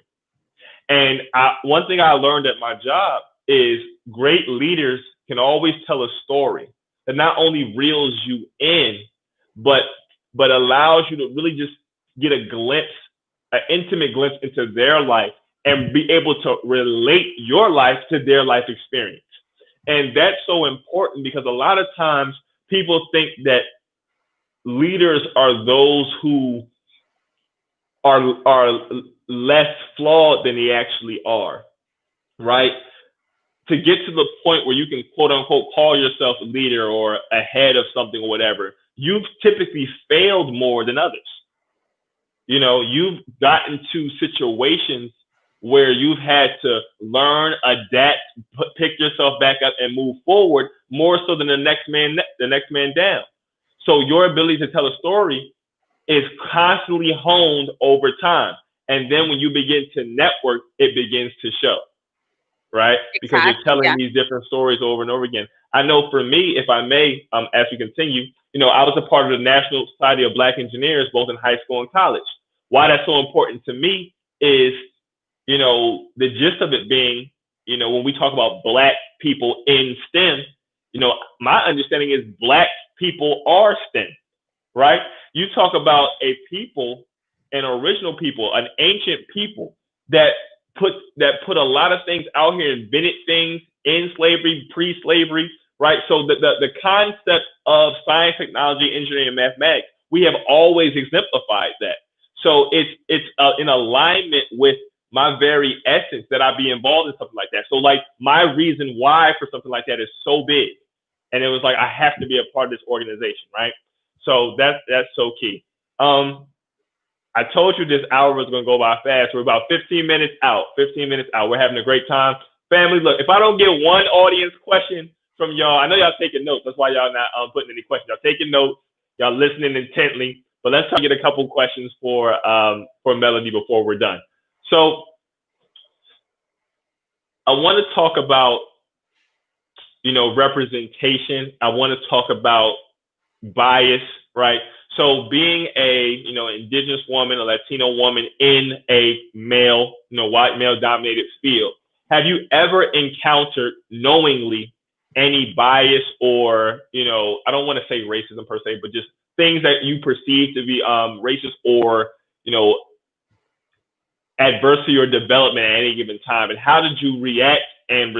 And one thing I learned at my job is great leaders can always tell a story that not only reels you in, but allows you to really just get a glimpse, an intimate glimpse into their life and be able to relate your life to their life experience. And that's so important because a lot of times people think that leaders are those who are less flawed than they actually are, right? To get to the point where you can quote unquote call yourself a leader or a head of something or whatever, you've typically failed more than others. You know, you've gotten to situations where you've had to learn, adapt, pick yourself back up and move forward more so than the next man down. So your ability to tell a story is constantly honed over time. And then when you begin to network, it begins to show, right? Because you're Exactly. telling Yeah. these different stories over and over again. I know for me, if I may, as we continue, you know, I was a part of the National Society of Black Engineers, both in high school and college. Why that's so important to me is, you know, the gist of it being, you know, when we talk about Black people in STEM, you know, my understanding is Black people are STEM, right? You talk about a people, an original people, an ancient people that put a lot of things out here, invented things in slavery, pre-slavery, right? So the concept of science, technology, engineering, and mathematics, we have always exemplified that. So it's in alignment with my very essence that I be involved in something like that. So like my reason why for something like that is so big, and it was like I have to be a part of this organization, right? So that's so key. I told you this hour was going to go by fast. We're about 15 minutes out. 15 minutes out. We're having a great time. Family, look, if I don't get one audience question from y'all, I know y'all taking notes. That's why y'all not putting any questions. Y'all taking notes. Y'all listening intently. But let's try to get a couple questions for Melody before we're done. So I want to talk about, you know, representation. I want to talk about bias, right? So being a, you know, indigenous woman, a Latino woman in a male, you know, white male dominated field, have you ever encountered knowingly any bias or, you know, I don't want to say racism per se, but just things that you perceive to be racist or, you know, adverse to your development at any given time? And how did you react and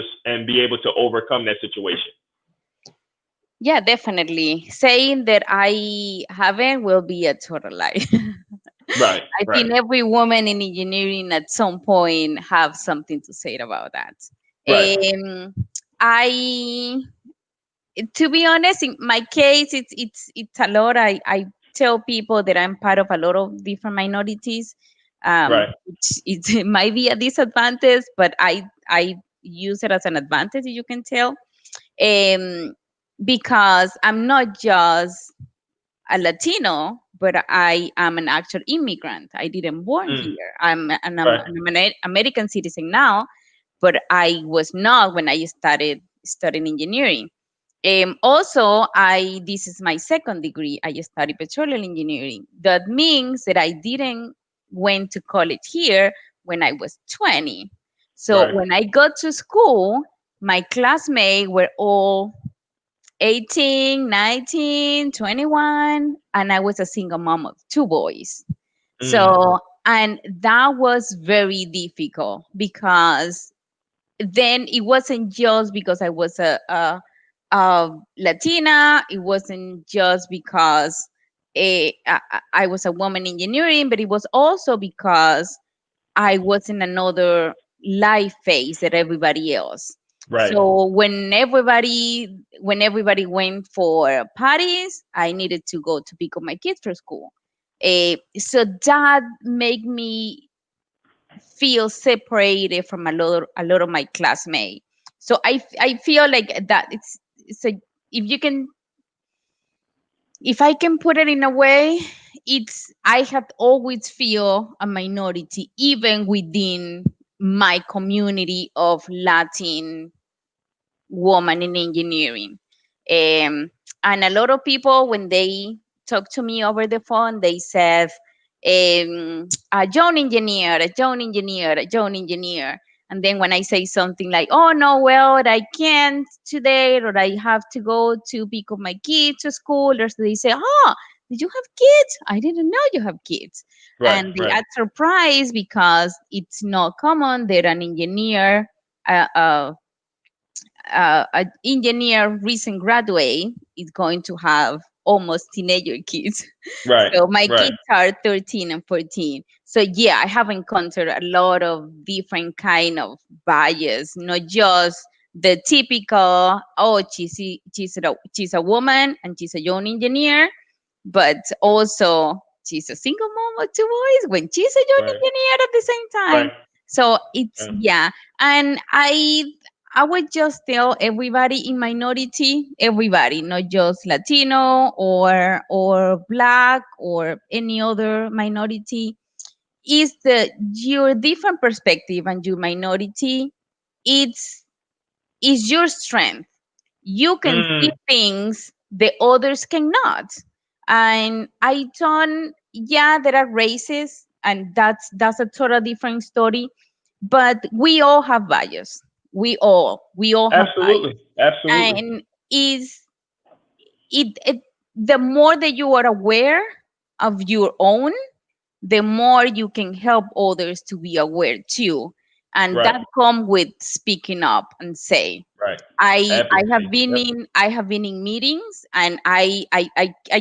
be able to overcome that situation? Yeah, definitely. Saying that I haven't will be a total lie. Right, I right, think every woman in engineering at some point have something to say about that. right, I, to be honest, in my case, it's a lot. I tell people that I'm part of a lot of different minorities. right, It might be a disadvantage, but I use it as an advantage. You can tell, um, because I'm not just a Latino, but I am an actual immigrant. I didn't born mm, here. I'm right, an American citizen now, but I was not when I started studying engineering. Also, I this is my second degree. I studied petroleum engineering. That means that I didn't went to college here when I was 20. So right. when I got to school, my classmates were all 18, 19, 21, and I was a single mom of two boys. Mm, So, and that was very difficult because then it wasn't just because I was a Latina, it wasn't just because I was a woman in engineering, but it was also because I was in another life phase than everybody else. right, So when everybody went for parties, I needed to go to pick up my kids from school. So that made me feel separated from a lot of my classmates. So I feel like that it's a if you can if I can put it in a way, it's I have always feel a minority even within my community of Latin woman in engineering. Um, and a lot of people, when they talk to me over the phone, they said, a young engineer, a young engineer, a young engineer. And then when I say something like, oh, no, well, I can't today, or I have to go to pick up my kids to school, or so they say, oh, did you have kids? I didn't know you have kids. Right. And they Right. are surprised because it's not common that an engineer, uh, uh, an engineer recent graduate is going to have almost teenager kids. Right. So my Right. kids are 13 and 14. So yeah, I have encountered a lot of different kind of bias, not just the typical, oh, she's a woman and she's a young engineer, but also she's a single mom of two boys when she's a young Right. engineer at the same time. Right. So it's Right. yeah. And I would just tell everybody in minority, everybody, not just Latino or black or any other minority, is that your different perspective and your minority, it's is your strength. You can see Mm, things the others cannot. And I don't, yeah, there are races, and that's a total different story. But we all have bias. We all have bias. absolutely. Absolutely. And is it the more that you are aware of your own, the more you can help others to be aware too. And Right. that come with speaking up and say, Right. I have Advocacy. been Yep. in meetings, and I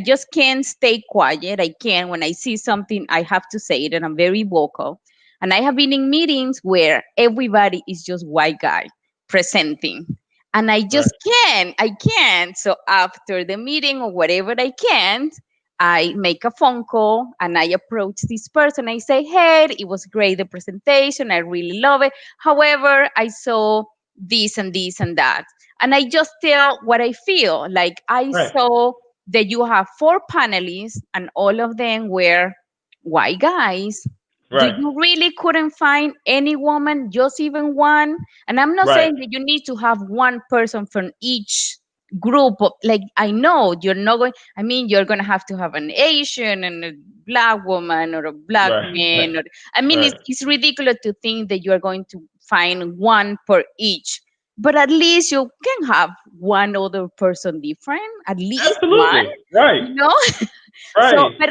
just can't stay quiet. I can't. When I see something, I have to say it, and I'm very vocal. And I have been in meetings where everybody is just white guy presenting, and I Right. just can't. I can't. So after the meeting or whatever I can't, I make a phone call and I approach this person. I say, "Hey, it was great the presentation. I really love it. However, I saw this and this and that." And I just tell what I feel. Like I Right. saw that you have four panelists and all of them were white guys. Do Right. you really couldn't find any woman, just even one? And I'm not Right. saying that you need to have one person from each group. Like I know you're not going, I mean, you're going to have an Asian and a black woman or a black Right. man. Or, I mean, Right. it's ridiculous to think that you're going to find one per each, but at least you can have one other person different, at least one, Absolutely. Right. you know. So Right.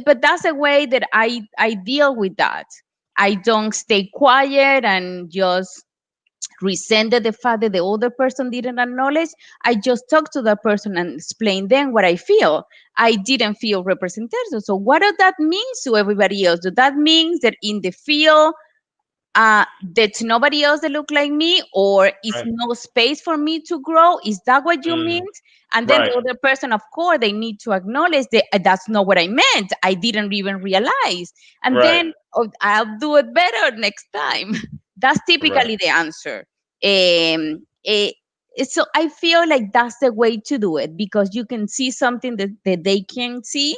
but that's a way that I deal with that. I don't stay quiet and just resented the fact that the other person didn't acknowledge. I just talk to the person and explain them what I feel. I didn't feel represented. So what does that mean to everybody else? Does that mean that in the field that's nobody else that look like me, or is Right. no space for me to grow? Is that what you Mm, mean? And then right. the other person, of course, they need to acknowledge that that's not what I meant. I didn't even realize. And Right. then oh, I'll do it better next time. That's Right. typically the answer. So I feel like that's the way to do it, because you can see something that they can't see.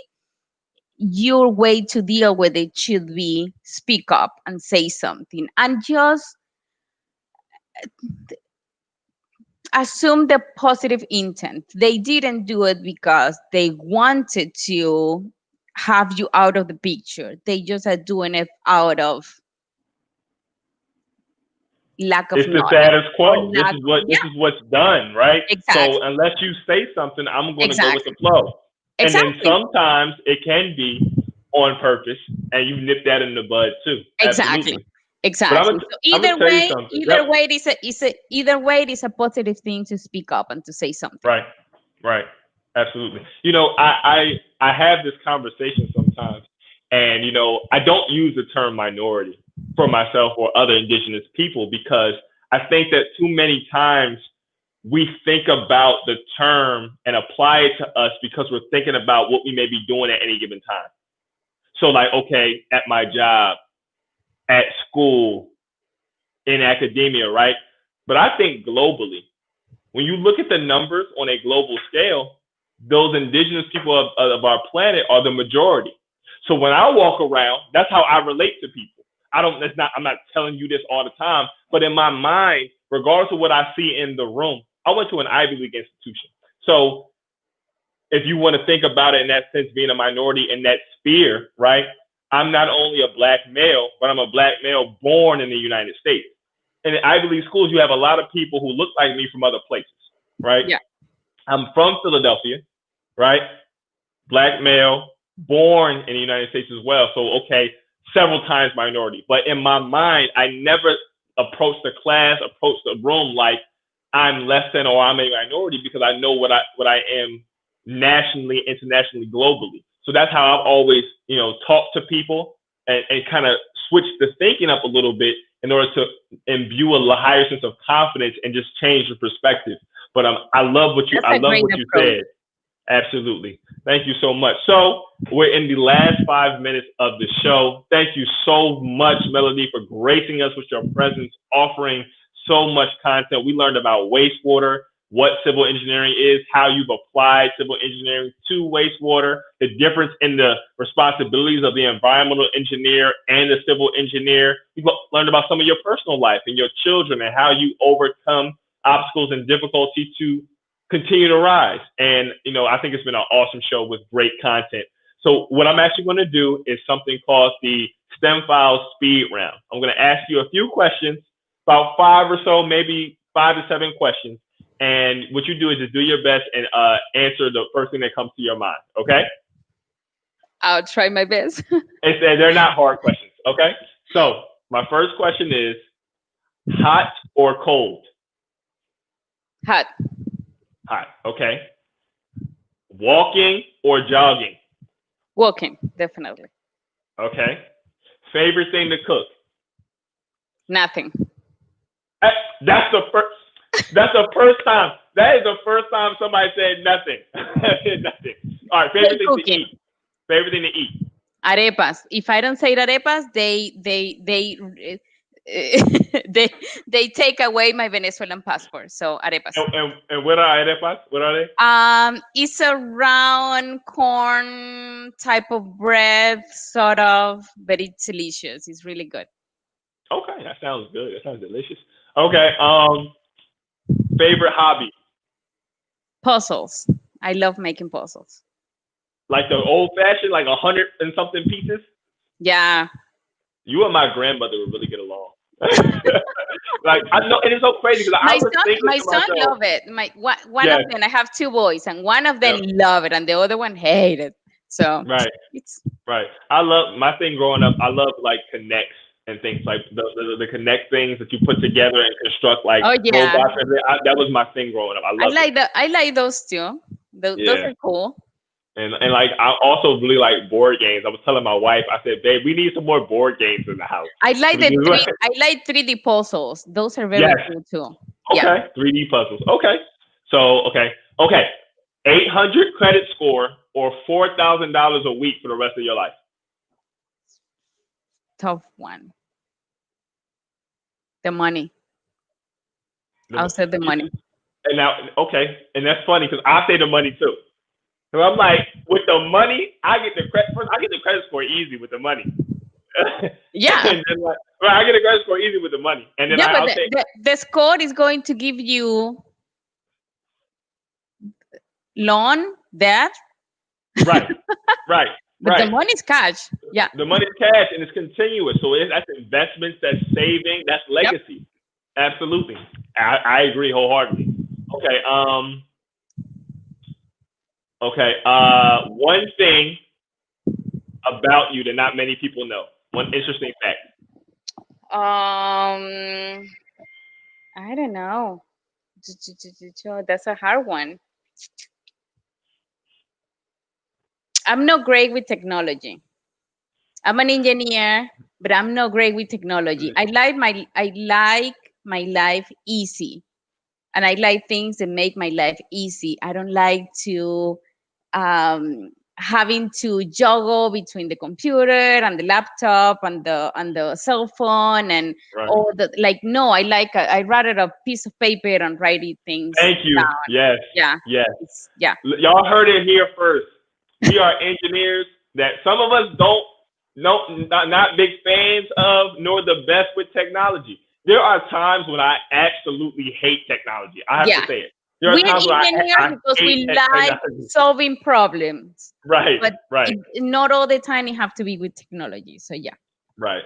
Your way to deal with it should be speak up and say something, and just assume the positive intent. They didn't do it because they wanted to have you out of the picture. They just are doing it out of lack of It's the knowledge status or quo. lack. This Yeah, is what's done, right? So exactly, unless you say something, I'm going to go with the exactly, flow. And then exactly, sometimes it can be on purpose, and you nip that in the bud too. exactly, Absolutely. But exactly. So I'm gonna tell you something. Yep. either way, it is a positive thing to speak up and to say something. Right. Right. Absolutely. I have this conversation sometimes, and I don't use the term minority for myself or other indigenous people because I think that too many times we think about the term and apply it to us because we're thinking about what we may be doing at any given time. So, like, okay, at my job, at school, in academia, right? But I think globally, when you look at the numbers on a global scale, those indigenous people of our planet are the majority. So when I walk around, that's how I relate to people. I'm not telling you this all the time, but in my mind, regardless of what I see in the room, I went to an Ivy League institution. So if you want to think about it in that sense, being a minority in that sphere, right? I'm not only a black male, but I'm a black male born in the United States. In the Ivy League schools, you have a lot of people who look like me from other places, right? Yeah. I'm from Philadelphia, right? black male, born in the United States as well. So, okay, several times minority. But in my mind, I never approached the class, approached the room like I'm less than or I'm a minority because I know what I am nationally, internationally, globally. So that's how I've always, talked to people and kind of switch the thinking up a little bit in order to imbue a higher sense of confidence and just change the perspective. But I love what you That's a great you approach. said. Absolutely. Thank you so much. So we're in the last 5 minutes of the show. Thank you so much, Melody, for gracing us with your presence, offering so much content. We learned about wastewater, what civil engineering is, how you've applied civil engineering to wastewater, the difference in the responsibilities of the environmental engineer and the civil engineer. We learned about some of your personal life and your children and how you overcome obstacles and difficulty to continue to rise. And, I think it's been an awesome show with great content. So what I'm actually going to do is something called the STEM Files Speed Round. I'm going to ask you a few questions, about 5 or so, maybe 5 to 7 questions. And what you do is just do your best and answer the first thing that comes to your mind. Okay? I'll try my best. They're not hard questions. Okay? So my first question is hot or cold? Hot. Hot. Okay. Walking or jogging? Walking, definitely. Okay. Favorite thing to cook? Nothing. That's the first. That's the first time. That is the first time somebody said nothing. Nothing. All right. Favorite thing to eat. Favorite thing to eat. Arepas. If I don't say arepas, they take away my Venezuelan passport. So arepas. And what are arepas? What are they? It's a round corn type of bread, sort of, but it's delicious. It's really good. Okay, that sounds good. That sounds delicious. Okay. Favorite hobby? Puzzles. I love making puzzles. Like the old fashioned, like 100 and something pieces? Yeah. You and my grandmother would really get along. Like I know, and it's so crazy because I was thinking my to son myself, love it. One of them, I have 2 boys, and one of them love it, and the other one hate it. So right, right. I love my thing growing up. I love like connects and things like the connect things that you put together and construct like robots. That was my thing growing up. I like those too. Those are cool. And like I also really like board games. I was telling my wife, I said, "Babe, we need some more board games in the house." I like 3D puzzles. Those are very cool too. Okay, 3D puzzles. Okay, so okay, 800 credit score or $4,000 a week for the rest of your life. Tough one. The money. I'll say the money. And now, okay, and that's funny because I say the money too. So I'm like, with the money, I get the credit score easy with the money. Yeah. And then I get a credit score easy with the money, and then the score is going to give you loan, debt. Right. But the money's cash. Yeah. The money's cash and it's continuous. So that's investments, that's saving, that's legacy. Yep. Absolutely. I agree wholeheartedly. Okay. One thing about you that not many people know. One interesting fact. I don't know. That's a hard one. I'm not great with technology. I'm an engineer, but I'm not great with technology. I like my life easy, and I like things that make my life easy. I don't like to having to juggle between the computer and the laptop and the cell phone and all the no. I'd rather a piece of paper and writing things. Thank you. Down. Yes. Yeah. Yeah. Y'all heard it here first. We are engineers that some of us not big fans of, nor the best with technology. There are times when I absolutely hate technology. I have to say it. There are times when I because we like solving problems. Right. But not all the time you have to be with technology. So yeah. Right.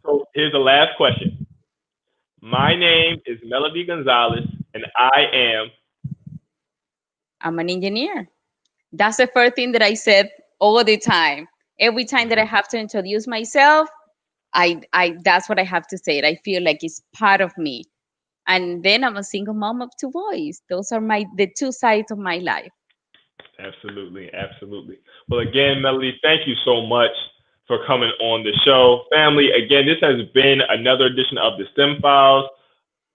So here's the last question. My name is Melody Gonzalez, and I'm an engineer. That's the first thing that I said all the time. Every time that I have to introduce myself, that's what I have to say. I feel like it's part of me. And then I'm a single mom of two boys. Those are the two sides of my life. Absolutely, absolutely. Well, again, Melody, thank you so much for coming on the show. Family, again, this has been another edition of the STEM Files,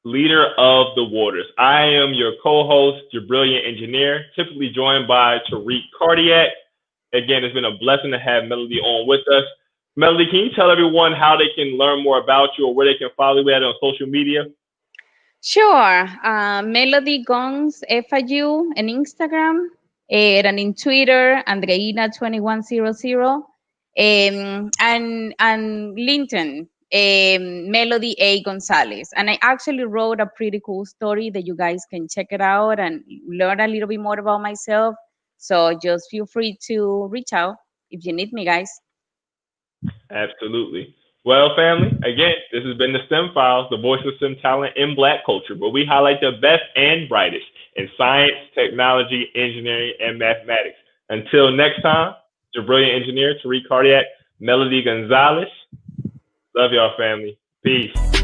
Leader of the Waters. I am your co-host, your brilliant engineer, typically joined by Tariq Cardiac. Again, it's been a blessing to have Melody on with us. Melody, can you tell everyone how they can learn more about you or where they can follow you at on social media? Sure. Melody Gons FIU in Instagram and in Twitter, Andreina2100, and LinkedIn, Melody A. Gonzalez. And I actually wrote a pretty cool story that you guys can check it out and learn a little bit more about myself. So just feel free to reach out if you need me, guys. Absolutely. Well, family, again, this has been the STEM Files, the voice of STEM talent in Black culture, where we highlight the best and brightest in science, technology, engineering, and mathematics. Until next time, your brilliant engineer, Tariq Cardiac, Melody Gonzalez. Love y'all, family. Peace.